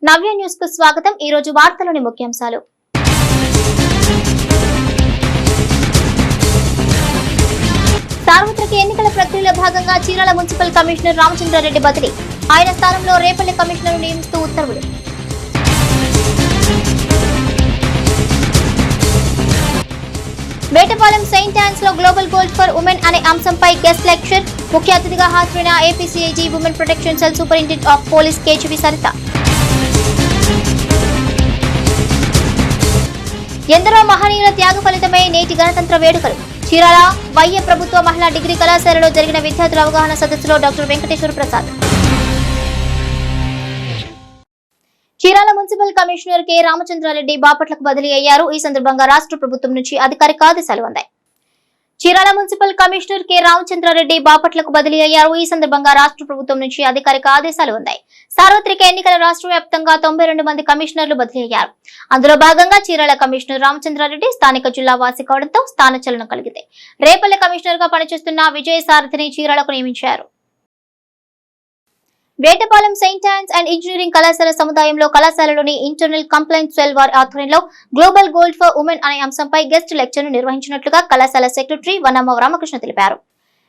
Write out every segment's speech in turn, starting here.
నవ్య news కు స్వాగతం। ఈ రోజు వార్తలోని ముఖ్యాంశాలు। సార్వత్రిక ఎన్నికల ప్రక్రియలో భాగంగా చీరాల మున్సిపల్ కమిషనర్ రామచంద్రారెడ్డి బదిలీ, ఆయన స్థానంలో రేపల్లి కమిషనర్ నియమిస్తూ ఉత్తర్వులు। వేటపాలెం సెయింట్ ఆన్స్ లో గ్లోబల్ గోల్డ్ ఫర్ ఉమెన్ అనే అంశంపై గెస్ట్ లెక్చర్, ముఖ్య అతిథిగా హాజరైన APCIG women protection cell superintendent of police KGV Saritha. ఎందరో మహనీయుల త్యాగ ఫలితమే నేటి గణతంత్ర వేడుకలు। చీరాల వైయ ప్రభుత్వ మహిళా డిగ్రీ కళాశాలలో జరిగిన విద్యార్థుల అవగాహన సదస్సులో doctor Venkateswara Prasad. Chirala municipal commissioner K Ramachandra Reddy బాపట్లకు బదిలీ అయ్యారు। ఈ సందర్భంగా రాష్ట్ర ప్రభుత్వం నుంచి అధికారిక ఆదేశాలు అందాయి। Chirala municipal commissioner K Ramachandra Reddy బాపట్లకు బదిలీ అయ్యారు। ఈ సందర్భంగా రాష్ట్ర ప్రభుత్వం నుంచి అధికారిక ఆదేశాలు అందాయి। సార్వత్రిక ఎన్నికల రాష్ట్ర వ్యాప్తంగా 92 మంది కమిషనర్లు బదిలీ అయ్యారు। అందులో భాగంగా చీరాల కమిషనర్ రామచంద్రారెడ్డి స్థానిక జిల్లా వాసి కావడంతో స్థానచలనం కలిగింది। రేపల్లి కమిషనర్ గా పనిచేస్తున్న విజయసారథిని చీరాలకు నియమించారు। Vetapalem Saint Ann's and engineering కళాశాల సముదాయంలో కళాశాలలోని ఇంటర్నల్ కంప్లైంట్ సెల్ వారి ఆధ్వర్యంలో గ్లోబల్ గోల్డ్ ఫర్ ఉమెన్ అనే అంశంపై గెస్ట్ లెక్చర్ ను నిర్వహించినట్లుగా కళాశాల సెక్రటరీ వనమ్మ రామకృష్ణ తెలిపారు।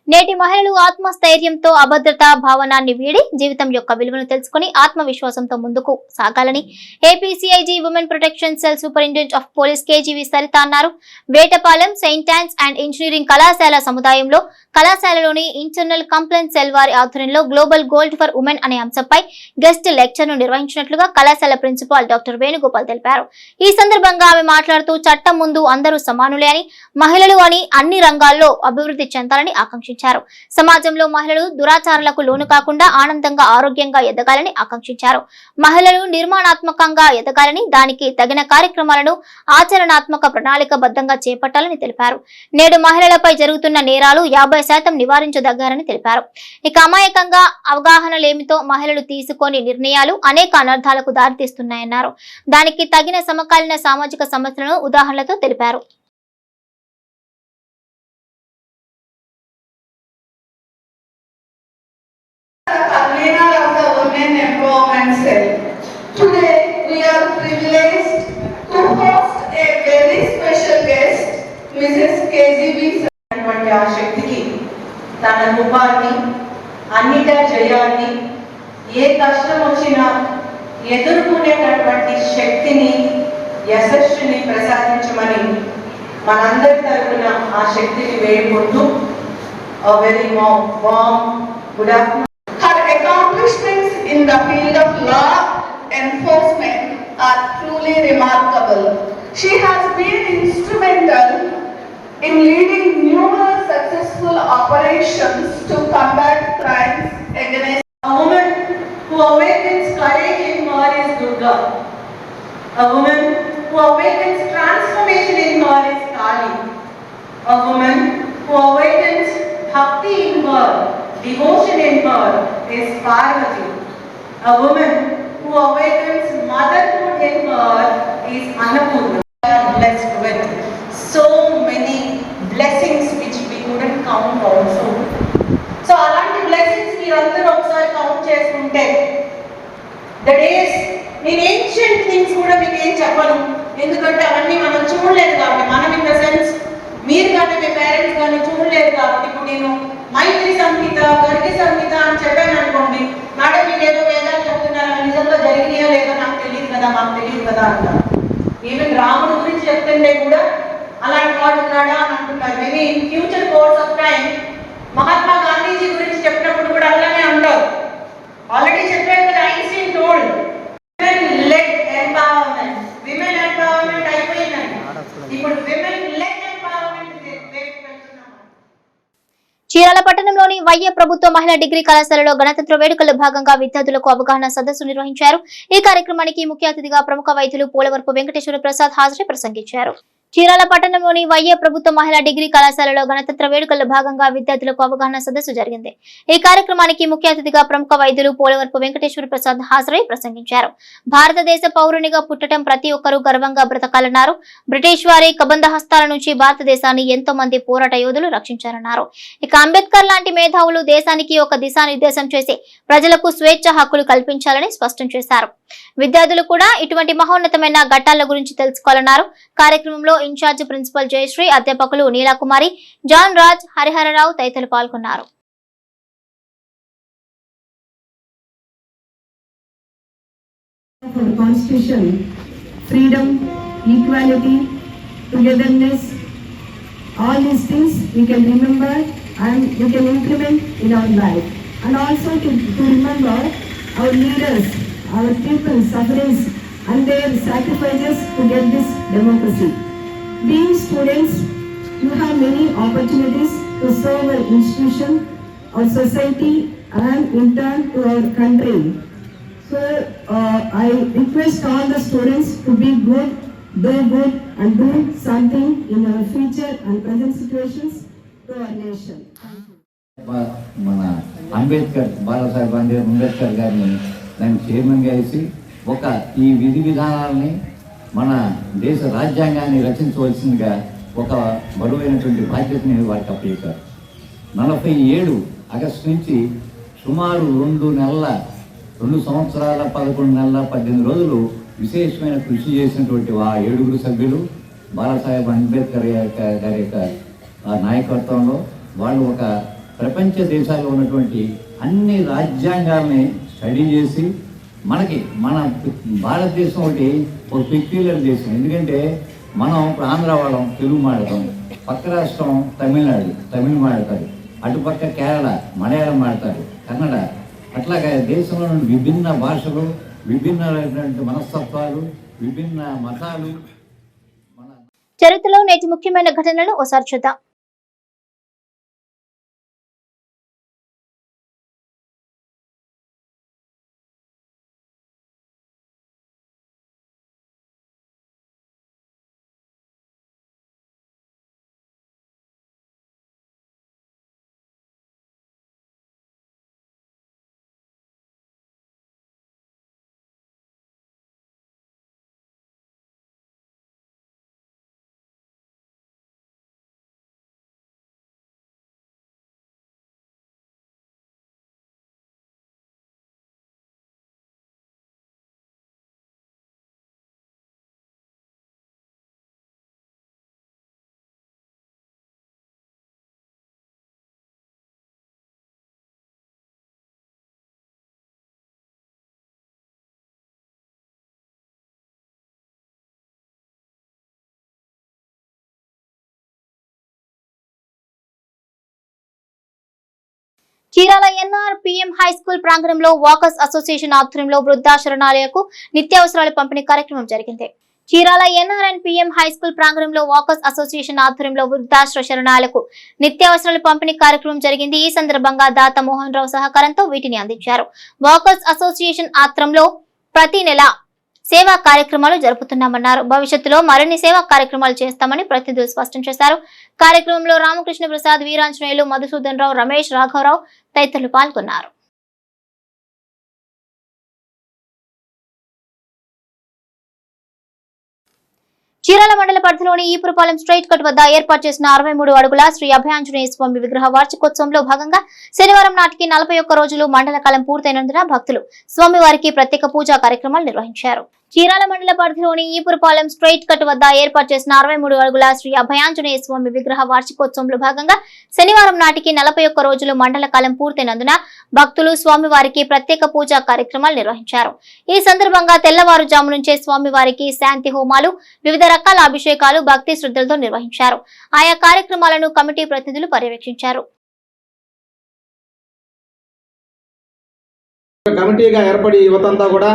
నేటి మహిళలు ఆత్మస్థైర్యంతో అభద్రతా భావనాన్ని వీడి జీవితం యొక్క విలువను తెలుసుకుని ఆత్మవిశ్వాసంతో ముందుకు సాగాలని APCIG women protection cell superintendent of police KGV Saritha అన్నారు। Vetapalem Saint Ann's and engineering కళాశాల సముదాయంలో కళాశాలలోని ఇంటర్నల్ కంప్లైంట్ సెల్ వారి ఆధ్వర్యంలో గ్లోబల్ గోల్డ్ ఫర్ ఉమెన్ అనే అంశంపై గెస్ట్ లెక్చర్ ను నిర్వహించినట్లుగా కళాశాల ప్రిన్సిపాల్ డాక్టర్ వేణుగోపాల్ తెలిపారు। ఈ సందర్భంగా ఆమె మాట్లాడుతూ చట్టం ముందు అందరూ సమానులే అని, మహిళలు అని అన్ని రంగాల్లో అభివృద్ధి చెందాలని ఆకాంక్షించారు। సమాజంలో మహిళలు దురాచారాలకు లోను కాకుండా ఆనందంగా ఆరోగ్యంగా ఎదగాలని ఆకాంక్షించారు। మహిళలు నిర్మాణాత్మకంగా ఎదగాలని, దానికి తగిన కార్యక్రమాలను ఆచరణాత్మక ప్రణాళికబద్ధంగా చేపట్టాలని తెలిపారు। నేడు మహిళలపై జరుగుతున్న నేరాలు 50% నివారించదగ్గారని తెలిపారు। ఇక అమాయకంగా అవగాహన లేమితో మహిళలు తీసుకొని నిర్ణయాలు అనేక అనర్థాలకు దారితీస్తున్నాయన్నారు। దానికి తగిన సమకాలీన సామాజిక సమస్యలను ఉదాహరణలతో తెలిపారు। Convener of the Women Empowerment Cell. Today we are privileged to host a very special guest, Mrs. KGB. అటువంటి ఆ శక్తికి తన రూపాన్ని, అన్నిట జయాన్ని, ఏ కష్టం వచ్చినా ఎదుర్కొనేటటువంటి శక్తిని, యశస్సుని ప్రసాదించమని మనందరి తరపున ఆ శక్తిని వేడుకుంటూ a very warm good afternoon. Accomplishments in the field of law enforcement are truly remarkable. She has been instrumental in leading numerous successful operations to combat crimes against. A woman who awakens courage in her is Durga. A woman who awakens transformation in her is Kali. A woman who awakens bhakti in her, devotion in her is Parvati. A woman who awakens motherhood in her is Annapurna. We are blessed with so many blessings which we couldn't count also. So alanti blessings meerandaru okkasari count chestunte the days in ancient things kuda meeku em cheppanu endukante avanni manam chudaledu kabatti manam in the sense meer gaani me parents గాని చూడలేదు కాబట్టి ఇప్పుడు నేను మైత్రి సంహిత, గర్గి సంహిత అని చెప్పాను అనుకోండి, madam మీరు ఏదో వేదాలు చెప్తున్నారు, నిజంగా జరిగినాయో లేదో నాకు తెలియదు కదా, మాకు తెలియదు కదా అంటారు। ఈవెన్ రాముడు గురించి చెప్తుంటే కూడా అలాంటి వాడు ఉన్నాడా అని అంటున్నారు। Maybe in future course of time Mahatma Gandhiji గురించి చెప్పినప్పుడు కూడా అలానే అంటారు। ఆల్రెడీ చెప్పారు కదా, Einstein told women led empowerment, women empowerment అయిపోయిందండి, ఇప్పుడు విమెన్ లెడ్ చీరాల పట్టణంలోని వైయ ప్రభుత్వ మహిళా డిగ్రీ కళాశాలలో గణతంత్ర వేడుకల్లో భాగంగా విద్యార్థులకు అవగాహన సదస్సు నిర్వహించారు। ఈ కార్యక్రమానికి ముఖ్య అతిథిగా ప్రముఖ వైద్యులు పోలవరపు వెంకటేశ్వర ప్రసాద్ హాజరై ప్రసంగించారు। చీరాల పట్టణంలోని వైయ ప్రభుత్వ మహిళా డిగ్రీ కళాశాలలో గణతంత్ర వేడుకల్లో భాగంగా విద్యార్థులకు అవగాహన సదస్సు జరిగింది। ఈ కార్యక్రమానికి ముఖ్య అతిథిగా ప్రముఖ వైద్యులు పోలవరపు వెంకటేశ్వర ప్రసాద్ హాజరై ప్రసంగించారు। భారతదేశ పౌరునిగా పుట్టడం ప్రతి ఒక్కరూ గర్వంగా బ్రతకాలన్నారు। బ్రిటిష్ వారి కబంధ హస్తాల నుంచి భారతదేశాన్ని ఎంతో మంది పోరాట యోధులు రక్షించారన్నారు। ఇక అంబేద్కర్ లాంటి మేధావులు దేశానికి ఒక దిశానిర్దేశం చేసి ప్రజలకు స్వేచ్ఛ హక్కులు కల్పించాలని స్పష్టం చేశారు। విద్యార్థులు కూడా ఇటువంటి మహోన్నతమైన ఘట్టాల గురించి తెలుసుకోవాలన్నారు. కార్యక్రమంలో ఇన్ఛార్జ్ ప్రిన్సిపల్ జయశ్రీ, అధ్యాపకులు నీలాకుమారి, జాన్ రాజ్, హరిహరరావు తదితరులు పాల్గొన్నారు. Constitution, freedom, equality, togetherness, all these things we can remember and we can implement in our life, and also to remember our leaders, our people's sufferings and their sacrifices to get this democracy. Being students, you have many opportunities to serve our institution, our society, and in turn to our country. So I request all the students to be good, do good, and do something in our future and present situations to our nation. మన అంబేద్కర్, బాబాసాహెబ్ అంబేద్కర్ గారిని దాన్ని చైర్మన్గా వేసి ఈ విధి విధానాలని మన దేశ రాజ్యాంగాన్ని రచించవలసిందిగా ఒక బరువైనటువంటి బాధ్యతని వారికి అప్పచెప్పారు. 47 ఆగస్టు నుంచి సుమారు 2 సంవత్సరాల 11 నెలల 18 రోజులు విశేషమైన కృషి చేసినటువంటి ఆ 7 సభ్యులు బాబాసాహెబ్ అంబేద్కర్ గారి యొక్క నాయకత్వంలో వాళ్ళు ఒక ప్రపంచ దేశాల్లో ఉన్నటువంటి అన్ని రాజ్యాంగాల్ని స్టడీ చేసి మన భారతదేశం ఒక పెక్యులర్ దేశం. ఎందుకంటే మనం ఆంధ్ర వాళ్ళం తెలుగు మాట్లాడతాం, పక్క రాష్ట్రం తమిళ మాట్లాడతారు, అటుపక్క కేరళ మలయాళం మాట్లాడతారు, కన్నడ. అట్లాగే దేశంలో విభిన్న భాషలు, విభిన్నమైనటువంటి మనస్తత్వాలు, విభిన్న మతాలు. చరిత్రలో నేటి ముఖ్యమైన ఘటనలను ఒకసారి చూద్దాం. చీరాల ఎన్ఆర్పిఎం హై స్కూల్ ప్రాంగణంలో వాకర్స్ అసోసియేషన్ ఆధ్వర్యంలో వృద్ధాశరణాలయాలకు నిత్యావసరాల పంపిణీ కార్యక్రమం జరిగింది. చీరాల ఎన్ఆర్ఎన్పిఎం హై స్కూల్ ప్రాంగణంలో వాకర్స్ అసోసియేషన్ ఆధ్వర్యంలో వృద్ధాశరణాలయాలకు నిత్యావసరాల పంపిణీ కార్యక్రమం జరిగింది. ఈ సందర్భంగా దాత మోహన్ రావు సహకారంతో వీటిని అందించారు. వాకర్స్ అసోసియేషన్ ఆధ్వర్యంలో ప్రతి నెల సేవా కార్యక్రమాలు జరుపుతున్నామన్నారు. భవిష్యత్తులో మరిన్ని సేవా కార్యక్రమాలు చేస్తామని ప్రతినిధులు స్పష్టం చేశారు. కార్యక్రమంలో రామకృష్ణ ప్రసాద్, వీరాంజనేయులు, మధుసూదన్ రావు, రమేష్, రాఘవరావు తదితరులు పాల్గొన్నారు. చీరాల మండల పరిధిలోని ఈపురపాలెం స్ట్రైట్ కట్ వద్ద ఏర్పాటు చేసిన 63 అడుగుల శ్రీ అభయాంజనేయ స్వామి విగ్రహ వార్షికోత్సవంలో భాగంగా శనివారం నాటికి 41 రోజులు మండల కాలం పూర్తయినందున భక్తులు స్వామివారికి ప్రత్యేక పూజా కార్యక్రమాలు నిర్వహించారు. చీరాల మండల పరిధిలోని ఈపురపాలెం స్ట్రైట్ కట్ వద్ద ఏర్పాటు చేసిన 63 అడుగుల శ్రీ అభయాంజనేయ స్వామి విగ్రహ వార్షికోత్సవంలో భాగంగా శనివారం నాటికి 41 రోజులు మండల కాలం పూర్తయినందున భక్తులు స్వామివారికి ప్రత్యేక పూజా కార్యక్రమాలు నిర్వహించారు. ఈ సందర్భంగా తెల్లవారుజాము నుంచే స్వామివారికి శాంతి హోమాలు, వివిధ రకాల అభిషేకాలు భక్తి శ్రద్ధలతో నిర్వహించారు. ఆయా కార్యక్రమాలను కమిటీ ప్రతినిధులు పర్యవేక్షించారు. కమిటీగా ఏర్పడి యువతంతా కూడా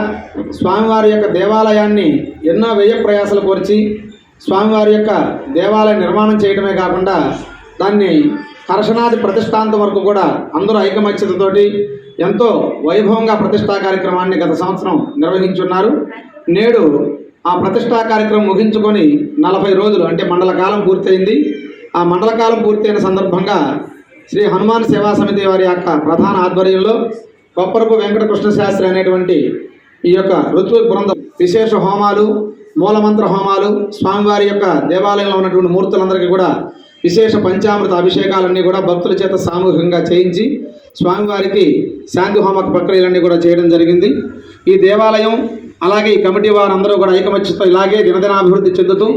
స్వామివారి యొక్క దేవాలయాన్ని ఎన్నో వ్యయ ప్రయాసాలు కోర్చి స్వామివారి యొక్క దేవాలయ నిర్మాణం చేయడమే కాకుండా దాన్ని హర్షణాది ప్రతిష్టాంతం వరకు కూడా అందరూ ఐకమత్యతతోటి ఎంతో వైభవంగా ప్రతిష్టా కార్యక్రమాన్ని గత సంవత్సరం నిర్వహించున్నారు. నేడు ఆ ప్రతిష్టా కార్యక్రమం ముగించుకొని 40 రోజులు అంటే మండల కాలం పూర్తయింది. ఆ మండల కాలం పూర్తయిన సందర్భంగా శ్రీ హనుమాన్ సేవా సమితి వారి యొక్క ప్రధాన ఆధ్వర్యంలో కొప్పరపు వెంకటకృష్ణ శాస్త్రి అనేటువంటి ఈ యొక్క ఋత్విక్ బృందం విశేష హోమాలు, మూలమంత్ర హోమాలు, స్వామివారి యొక్క దేవాలయంలో ఉన్నటువంటి మూర్తులందరికీ కూడా విశేష పంచామృత అభిషేకాలన్నీ కూడా భక్తుల చేత సామూహికంగా చేయించి స్వామివారికి శాంతి హోమక ప్రక్రియలన్నీ కూడా చేయడం జరిగింది. ఈ దేవాలయం అలాగే ఈ కమిటీ వారు అందరూ కూడా ఐకమత్యంతో ఇలాగే దినదినాభివృద్ధి చెందుతూ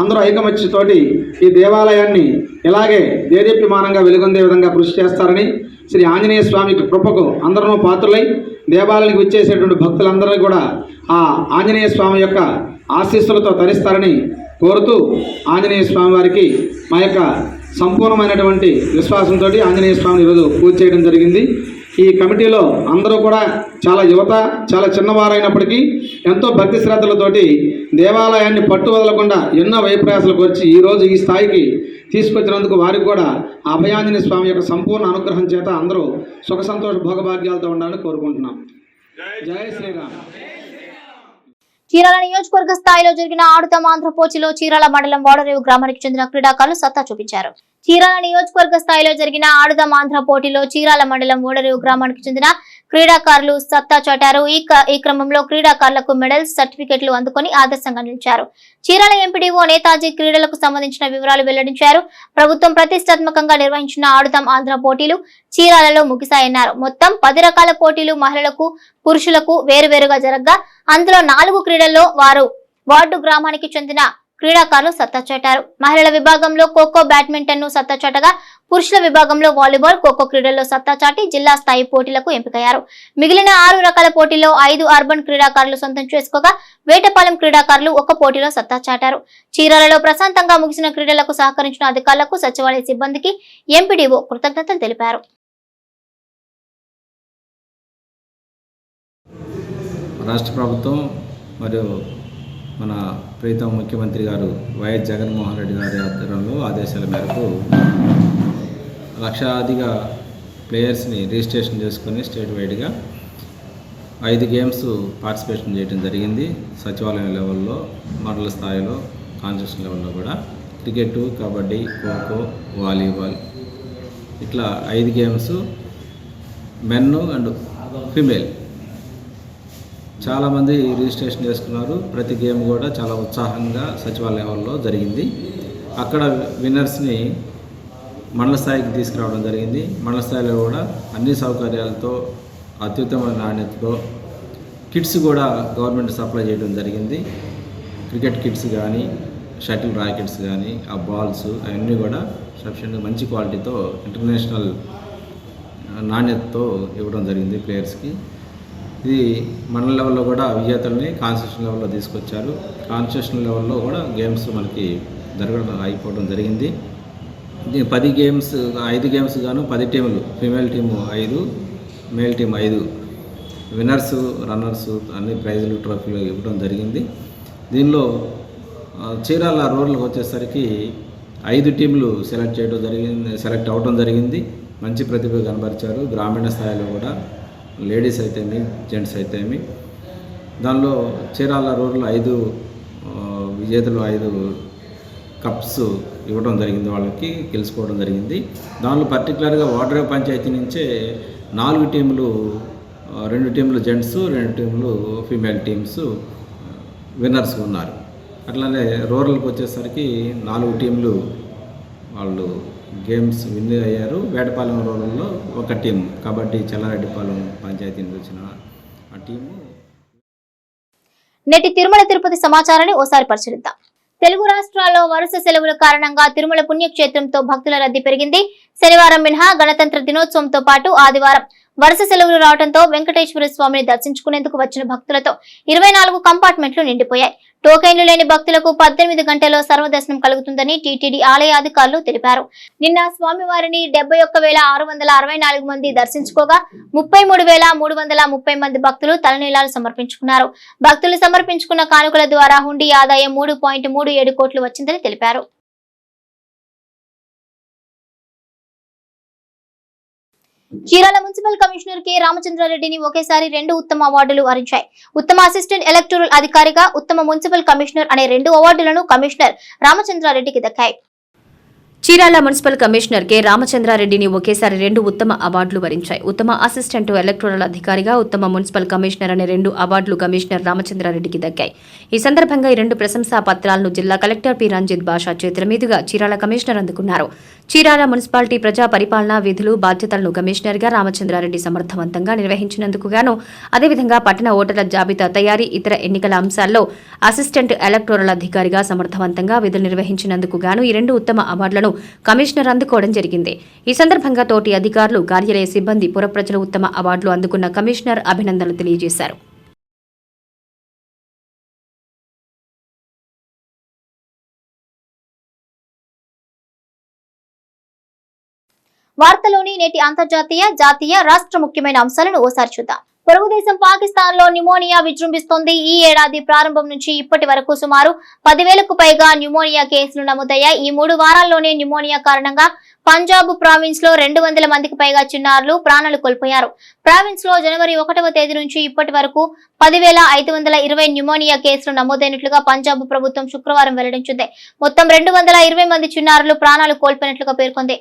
అందరూ ఐకమత్యంతోటి ఈ దేవాలయాన్ని ఇలాగే దేదీప్యమానంగా వెలుగొందే విధంగా కృషి చేస్తారని, శ్రీ ఆంజనేయ స్వామికి కృపకు అందరూ పాత్రులై దేవాలయానికి వచ్చేసేటువంటి భక్తులందరూ కూడా ఆ ఆంజనేయ స్వామి యొక్క ఆశీస్సులతో తరిస్తారని కోరుతూ ఆంజనేయ స్వామి వారికి మా యొక్క సంపూర్ణమైనటువంటి విశ్వాసంతో ఆంజనేయ స్వామిని ఈరోజు పూజ చేయడం జరిగింది. ఈ కమిటీలో అందరూ కూడా చాలా యువత, చాలా చిన్నవారైనప్పటికీ ఎంతో భక్తి శ్రద్ధలతోటి దేవాలయాన్ని పట్టు వదలకుండా ఎన్నో వ్యయప్రయాసాలకు వచ్చి ఈరోజు ఈ స్థాయికి తీసుకొచ్చినందుకు వారికి కూడా ఆ అభయాంజనేయ స్వామి యొక్క సంపూర్ణ అనుగ్రహం చేత అందరూ సుఖ సంతోష భోగభాగ్యాలతో ఉండాలని కోరుకుంటున్నాం. జై శ్రీరామ్. చీరాల నియోజకవర్గ స్థాయిలో జరిగిన ఆడుతాం ఆంధ్ర పోటీలో చీరాల మండలం వాడరేవు గ్రామానికి చెందిన క్రీడాకారులు సత్తా చూపించారు. చీరాల నియోజకవర్గ స్థాయిలో జరిగిన ఆడుదాం ఆంధ్ర పోటీలో చీరాల మండలం ఓడరేవు గ్రామానికి చెందిన క్రీడాకారులు సత్తా చాటారు. ఈ క్రమంలో క్రీడాకారులకు మెడల్స్, సర్టిఫికెట్లు అందుకొని ఆదర్శంగా నిలిచారు. చీరాల ఎంపీడీఓ నేతాజీ క్రీడలకు సంబంధించిన వివరాలు వెల్లడించారు. ప్రభుత్వం ప్రతిష్టాత్మకంగా నిర్వహించిన ఆడుదాం ఆంధ్ర పోటీలు చీరాలలో ముగిశాయన్నారు. మొత్తం 10 రకాల పోటీలు మహిళలకు, పురుషులకు వేరువేరుగా జరగగా అందులో 4 క్రీడల్లో వార్డు గ్రామానికి చెందిన క్రీడాకారులు సత్తా చాటారు. మహిళల విభాగంలో ఖోఖో, బ్యాడ్మింటన్ ను సత్తా చాటగా పురుషుల విభాగంలో వాలీబాల్, ఖోఖో క్రీడల్లో సత్తా చాటి జిల్లా స్థాయి పోటీలకు ఎంపికయ్యారు. మిగిలిన 6 రకాల పోటీల్లో 5 అర్బన్ క్రీడాకారులు సొంతం చేసుకోగా వేటపాలెం క్రీడాకారులు 1 పోటీలో సత్తా చాటారు. చీరాలలో ప్రశాంతంగా ముగిసిన క్రీడలకు సహకరించిన అధికారులకు, సచివాలయ సిబ్బందికి ఎంపీడీఓ కృతజ్ఞతలు తెలిపారు. రాష్ట్ర ప్రభుత్వం మరియు మన ప్రీతం ముఖ్యమంత్రి గారు వైఎస్ జగన్మోహన్ రెడ్డి గారి ఆధ్వర్యంలో ఆదేశాల మేరకు లక్షాదిగా ప్లేయర్స్ని రిజిస్ట్రేషన్ చేసుకొని స్టేట్ వైడ్గా 5 గేమ్స్ పార్టిసిపేషన్ చేయడం జరిగింది. సచివాలయం లెవెల్లో, మండల స్థాయిలో, కాన్స్టిట్యూషన్ లెవెల్లో కూడా క్రికెట్, కబడ్డీ, ఖోఖో, వాలీబాల్ ఇట్లా 5 గేమ్స్ మెన్ అండ్ ఫిమేల్ చాలామంది రిజిస్ట్రేషన్ చేసుకున్నారు. ప్రతి గేమ్ కూడా చాలా ఉత్సాహంగా సచివాలయం లెవెల్లో జరిగింది. అక్కడ విన్నర్స్ని మండల స్థాయికి తీసుకురావడం జరిగింది. మండల స్థాయిలో కూడా అన్ని సౌకర్యాలతో, అత్యుత్తమ నాణ్యతతో కిట్స్ కూడా గవర్నమెంట్ సప్లై చేయడం జరిగింది. క్రికెట్ కిట్స్ కానీ, షటిల్ ర్యాకెట్స్ కానీ, ఆ బాల్స్ అవన్నీ కూడా సఫిషియెంట్గా మంచి క్వాలిటీతో ఇంటర్నేషనల్ నాణ్యతతో ఇవ్వడం జరిగింది ప్లేయర్స్కి. ఇది మండల లెవెల్లో కూడా విజేతల్ని కాన్స్టిట్యూషన్ లెవెల్లో తీసుకొచ్చారు. కాన్స్టిట్యూషన్ లెవెల్లో కూడా గేమ్స్ మనకి అయిపోవడం జరిగింది. 10 గేమ్స్, 5 గేమ్స్ గాను 10 టీములు, female team 5, male team 5 winners, runners అన్ని ప్రైజులు, ట్రోఫీలు ఇవ్వడం జరిగింది. దీనిలో చీరాల రూరల్కి వచ్చేసరికి 5 టీంలు సెలెక్ట్ అవ్వడం జరిగింది. మంచి ప్రతిభ కనబరిచారు. గ్రామీణ స్థాయిలో కూడా లేడీస్ అయితేమి, జెంట్స్ అయితేమి. దానిలో చీరాల రూరల్ 5 విజేతలు 5 కప్స్ ఇవ్వడం జరిగింది, వాళ్ళకి గెలుచుకోవడం జరిగింది. దానిలో పర్టికులర్గా వాడరేవు పంచాయతీ నుంచే 4 టీంలు, 2 టీంలు జెంట్స్, 2 టీంలు ఫీమేల్ టీమ్స్ విన్నర్స్ ఉన్నారు. అట్లానే రూరల్కి వచ్చేసరికి 4 టీంలు వాళ్ళు గేమ్స్ విన్ అయ్యారు. వేటపాలెం రూరల్లో 1 టీం, కబడ్డీ చెల్లారెడ్డిపాలెం పంచాయతీ నుంచి వచ్చిన ఆ టీము. నేటి తిరుమల తిరుపతి సమాచారాన్ని ఓసారి పరిశీలిద్దాం. తెలుగు రాష్ట్రాల్లో వరుస సెలవుల కారణంగా తిరుమల పుణ్యక్షేత్రంతో భక్తుల రద్దీ పెరిగింది. శనివారం మినహా గణతంత్ర దినోత్సవంతో పాటు ఆదివారం వరుస సెలవులు రావడంతో వెంకటేశ్వర స్వామిని దర్శించుకునేందుకు వచ్చిన భక్తులతో 24 కంపార్ట్మెంట్లు నిండిపోయాయి. టోకెన్లు లేని భక్తులకు 18 గంటల్లో సర్వదర్శనం కలుగుతుందని టీటీడీ ఆలయ అధికారులు తెలిపారు. నిన్న స్వామివారిని 71,664 మంది దర్శించుకోగా 33,330 మంది భక్తులు తలనీలాలు సమర్పించుకున్నారు. భక్తులు సమర్పించుకున్న కానుకల ద్వారా హుండీ ఆదాయం 3.37 కోట్లు వచ్చిందని తెలిపారు. చీరాల మున్సిపల్ కమిషనర్ కె రామచంద్రారెడ్డిని ఒకేసారి 2 ఉత్తమ అవార్డులు వరించాయి. ఉత్తమ అసిస్టెంట్ ఎలక్టోరల్ అధికారిగా, ఉత్తమ మున్సిపల్ కమిషనర్ అనే 2 అవార్డులను కమిషనర్ రామచంద్రారెడ్డికి దక్కాయి. చీరాల మున్సిపల్ కమిషనర్ కె రామచంద్రారెడ్డిని ఒకేసారి 2 ఉత్తమ అవార్డులు వరించాయి. ఉత్తమ అసిస్టెంట్ ఎలక్టోరల్ అధికారిగా, ఉత్తమ మున్సిపల్ కమిషనర్ అనే 2 అవార్డులు కమిషనర్ రామచంద్రారెడ్డికి దక్కాయి. ఈ సందర్భంగా ఈ 2 ప్రశంసా పత్రాలను జిల్లా కలెక్టర్ పి రంజిత్ బాషా చేతుల మీదుగా చీరాల కమిషనర్ అందుకున్నారు. చీరాల మున్సిపాలిటీ ప్రజా పరిపాలన విధులు బాధ్యతలను కమిషనర్ గా రామచంద్రారెడ్డి సమర్థవంతంగా నిర్వహించినందుకు గాను, అదేవిధంగా పట్టణ ఓటర్ల జాబితా తయారీ, ఇతర ఎన్నికల అంశాల్లో అసిస్టెంట్ ఎలక్టోరల్ అధికారిగా సమర్థవంతంగా విధులు నిర్వహించినందుకు గాను ఈ 2 ఉత్తమ అవార్డులను కమిషనర్ అందుకోవడం జరిగింది. ఈ సందర్భంగా తోటి అధికారులు, కార్యాలయ సిబ్బంది, పుర ప్రజలు ఉత్తమ అవార్డులు అందుకున్న కమిషనర్ అభినందనలు తెలియజేశారు. వార్తలోని నేటి అంతర్జాతీయ, జాతీయ, రాష్ట్ర ముఖ్యమైన అంశాలను ఓసారి చూద్దాం. పొరుగు దేశం పాకిస్తాన్ లో న్యూమోనియా విజృంభిస్తోంది. ఈ ఏడాది ప్రారంభం నుంచి ఇప్పటి వరకు సుమారు 10,000కు పైగా న్యూమోనియా కేసులు నమోదయ్యాయి. ఈ 3 వారాల్లోనే న్యూమోనియా కారణంగా పంజాబ్ ప్రావిన్స్ లో 200 మందికి పైగా చిన్నారులు ప్రాణాలు కోల్పోయారు. ప్రావిన్స్ లో జనవరి 1వ తేదీ నుంచి ఇప్పటి వరకు 10,520 న్యూమోనియా కేసులు నమోదైనట్లుగా పంజాబ్ ప్రభుత్వం శుక్రవారం వెల్లడించింది. మొత్తం 220 మంది చిన్నారులు ప్రాణాలు కోల్పోయినట్లుగా పేర్కొంది.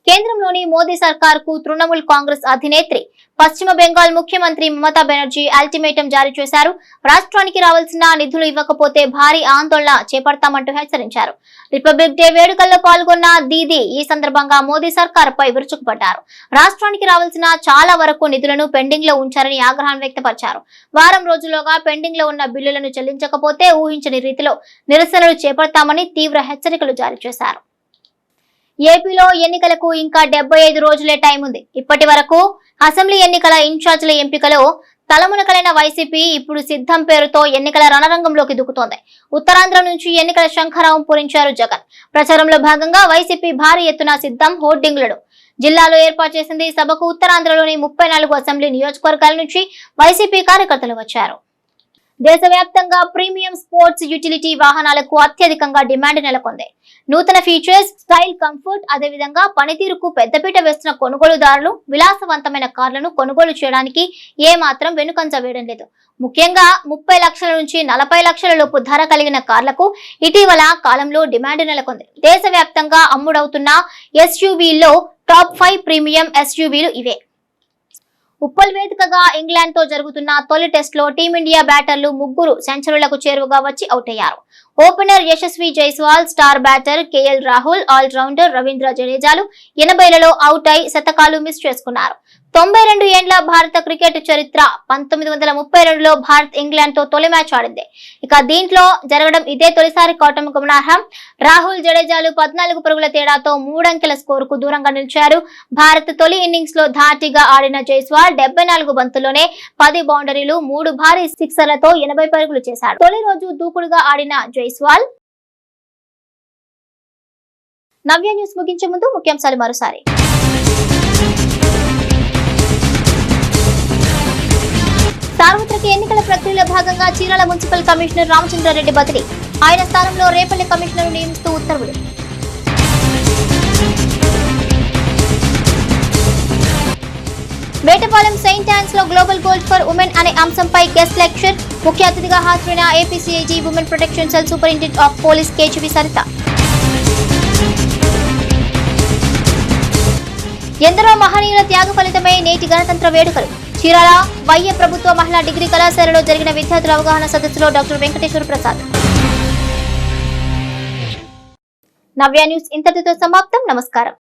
కేంద్రంలోని మోదీ సర్కార్ కు తృణమూల్ కాంగ్రెస్ అధినేత్రి, పశ్చిమ బెంగాల్ ముఖ్యమంత్రి మమతా బెనర్జీ అల్టిమేటం జారీ చేశారు. రాష్ట్రానికి రావాల్సిన నిధులు ఇవ్వకపోతే భారీ ఆందోళన చేపడతామంటూ హెచ్చరించారు. రిపబ్లిక్ డే వేడుకల్లో పాల్గొన్న దీదీ ఈ సందర్భంగా మోదీ సర్కార్ పై విరుచుకుపడ్డారు. రాష్ట్రానికి రావాల్సిన చాలా వరకు నిధులను పెండింగ్ లో ఉంచారని ఆగ్రహం వ్యక్తపరిచారు. వారం రోజుల్లోగా పెండింగ్ లో ఉన్న బిల్లులను చెల్లించకపోతే ఊహించని రీతిలో నిరసనలు చేపడతామని తీవ్ర హెచ్చరికలు జారీ చేశారు. ఏపీలో ఎన్నికలకు ఇంకా 75 రోజులే టైం ఉంది. ఇప్పటి వరకు అసెంబ్లీ ఎన్నికల ఇన్ఛార్జీల ఎంపికలో తలమునకలైన వైసీపీ ఇప్పుడు సిద్ధం పేరుతో ఎన్నికల రణరంగంలోకి దుక్కుతోంది. ఉత్తరాంధ్ర నుంచి ఎన్నికల శంఖారావం పూరించారు జగన్. ప్రచారంలో భాగంగా వైసీపీ భారీ ఎత్తున సిద్ధం హోర్డింగ్లను జిల్లాలో ఏర్పాటు చేసింది. సభకు ఉత్తరాంధ్రలోని 34 అసెంబ్లీ నియోజకవర్గాల నుంచి వైసీపీ కార్యకర్తలు వచ్చారు. దేశవ్యాప్తంగా ప్రీమియం స్పోర్ట్స్ యుటిలిటీ వాహనాలకు అత్యధికంగా డిమాండ్ నెలకొంది. నూతన ఫీచర్స్, స్టైల్, కంఫర్ట్, అదేవిధంగా పనితీరుకు పెద్దపీట వేస్తున్న కొనుగోలుదారులు విలాసవంతమైన కార్లను కొనుగోలు చేయడానికి ఏమాత్రం వెనుకంజ వేయడం లేదు. ముఖ్యంగా 30 లక్షల నుంచి 40 లక్షల లోపు ధర కలిగిన కార్లకు ఇటీవల కాలంలో డిమాండ్ నెలకొంది. దేశవ్యాప్తంగా అమ్ముడవుతున్న ఎస్యూవీల్లో టాప్ 5 ప్రీమియం ఎస్యూవీలు ఇవే. ఉప్పల్ వేదికగా ఇంగ్లాండ్ తో జరుగుతున్న తొలి టెస్ట్ లో టీమిండియా బ్యాటర్లు 3 సెంచరీలకు చేరువగా వచ్చి అవుట్ అయ్యారు. Opener Yashasvi Jaiswal, star batter KL Rahul, all rounder Ravindra జడేజాలు 80లలో అవుట్ అయి శతకాలు మిస్ చేసుకున్నారు. 92 ఏండ్ల భారత క్రికెట్ చరిత్ర 1932లో భారత్ ఇంగ్లాండ్ తో తొలి మ్యాచ్ ఆడింది. ఇక దీంట్లో జరగడం ఇదే తొలిసారి కావటం గమనార్హం. రాహుల్, జడేజాలు 14 పరుగుల తేడాతో 3 అంకెల స్కోరుకు దూరంగా నిలిచారు. భారత్ తొలి ఇన్నింగ్స్ లో ధాటిగా ఆడిన జైస్వాల్ 74 బంతుల్లోనే 10 బౌండరీలు, 3 భారీ సిక్సర్లతో 80 పరుగులు చేశాడు. తొలి రోజు దూకుడుగా ఆడిన జైస్వాల్. నవ్య న్యూస్ ముగించే ముందు ముఖ్యాంశాలు మరోసారి. సార్వత్రిక ఎన్నికల ప్రక్రియలో భాగంగా చీరాల మున్సిపల్ కమిషనర్ రామచంద్రారెడ్డి బదిలీ. ఆయన స్థానంలో రేపల్లి కమిషనర్ నియమిస్తూ ఉత్తర్వులు. మేటపాలెం సెయింట్ యాన్స్ లో గ్లోబల్ గోల్డ్ ఫర్ ఉమెన్ అనే అంశంపై గెస్ట్ లెక్చర్. ముఖ్య అతిథిగా హాజరైన APCIG women protection cell superintendent of police KGV Saritha. ఎందరో మహనీయుల త్యాగ ఫలితమే నేటి గణతంత్ర వేడుకలు. చీరాల వైఎ ప్రభుత్వ మహిళా డిగ్రీ కళాశాలలో జరిగిన విద్యార్థుల అవగాహన సదస్సులో డాక్టర్ వెంకటేశ్వర ప్రసాద్. నవ్య న్యూస్ ఇంతటితో సమాప్తం. నమస్కారం.